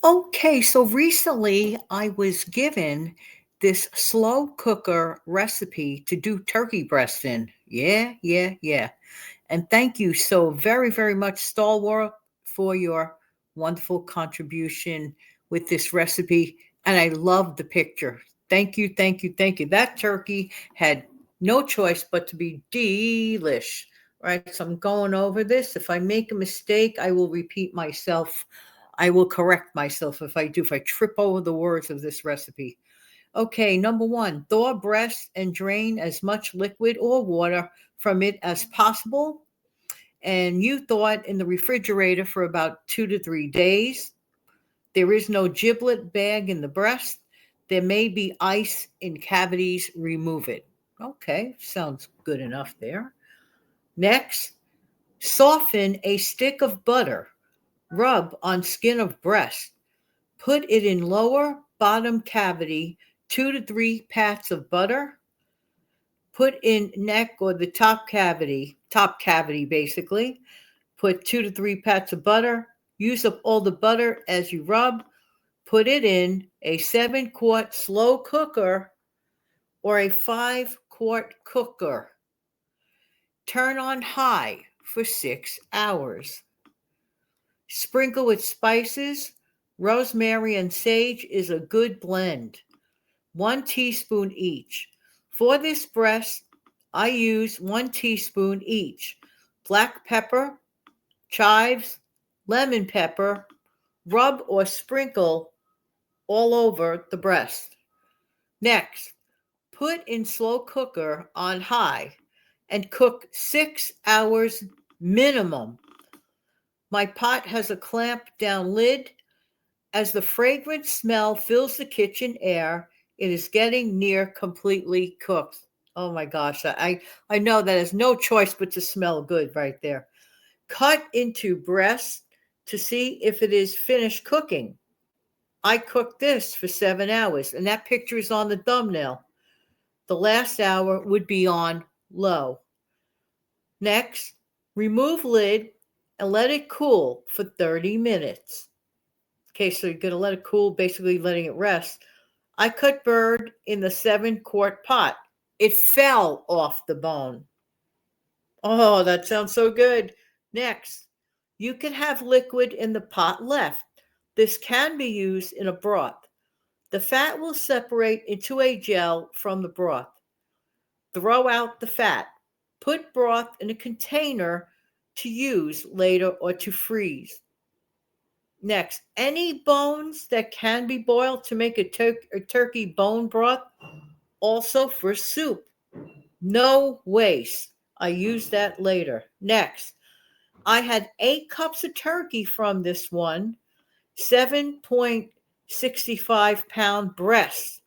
Okay, so recently I was given this slow cooker recipe to do turkey breast in. Yeah, yeah, yeah. And thank you so very, very much, Stalwart, for your wonderful contribution with this recipe. And I love the picture. Thank you, thank you, thank you. That turkey had no choice but to be delish. Right, so I'm going over this. If I make a mistake, I will repeat myself. I will correct myself if I do, if I trip over the words of this recipe. Okay, number one, thaw breast and drain as much liquid or water from it as possible. And you thaw it in the refrigerator for about 2 to 3 days. There is no giblet bag in the breast. There may be ice in cavities. Remove it. Okay, sounds good enough there. Next, soften a stick of butter. Rub on skin of breast. Put it in lower bottom cavity, 2 to 3 pats of butter. Put in neck or the top cavity basically. Put 2 to 3 pats of butter. Use up all the butter as you rub. Put it in a 7-quart slow cooker or a 5-quart cooker. Turn on high for 6 hours. Sprinkle with spices. Rosemary and sage is a good blend. 1 teaspoon each. For this breast, I use 1 teaspoon each. Black pepper, chives, lemon pepper, rub or sprinkle all over the breast. Next, put in slow cooker on high and cook 6 hours minimum. My pot has a clamp down lid. As the fragrant smell fills the kitchen air, it is getting near completely cooked. Oh my gosh, I know that has no choice but to smell good right there. Cut into breast to see if it is finished cooking. I cooked this for 7 hours, and that picture is on the thumbnail. The last hour would be on low. Next, remove lid and let it cool for 30 minutes. Okay, so you're going to let it cool, basically letting it rest. I cut bird in the 7-quart pot. It fell off the bone. Oh, that sounds so good. Next, you can have liquid in the pot left. This can be used in a broth. The fat will separate into a gel from the broth. Throw out the fat. Put broth in a container to use later or to freeze. Next, any bones that can be boiled to make a turkey bone broth, also for soup. No waste. I use that later. Next, I had 8 cups of turkey from this one, 7.65-pound breast.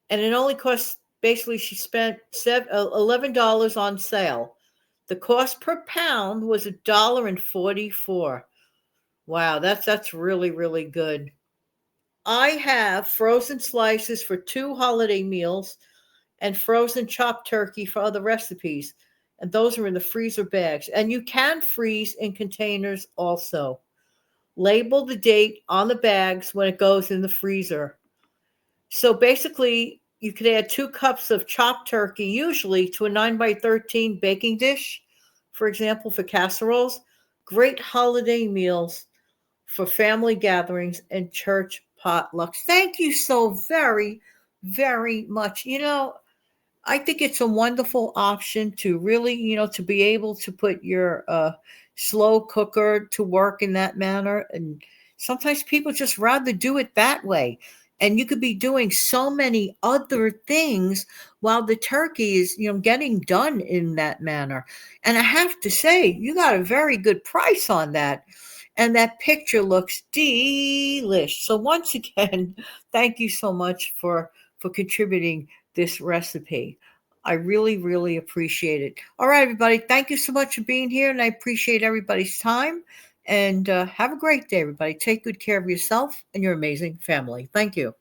And it only cost, basically, she spent $11 on sale. The cost per pound was $1.44. Wow, that's really, really good. I have frozen slices for 2 holiday meals and frozen chopped turkey for other recipes. And those are in the freezer bags. And you can freeze in containers also. Label the date on the bags when it goes in the freezer. So basically, you could add 2 cups of chopped turkey, usually to a 9x13 baking dish, for example, for casseroles. Great holiday meals for family gatherings and church potlucks. Thank you so very, very much. I think it's a wonderful option to really, to be able to put your slow cooker to work in that manner. And sometimes people just rather do it that way. And you could be doing so many other things while the turkey is, getting done in that manner. And I have to say, you got a very good price on that. And that picture looks delish. So once again, thank you so much for contributing this recipe. I really, really appreciate it. All right, everybody. Thank you so much for being here, and I appreciate everybody's time. And have a great day, everybody. Take good care of yourself and your amazing family. Thank you.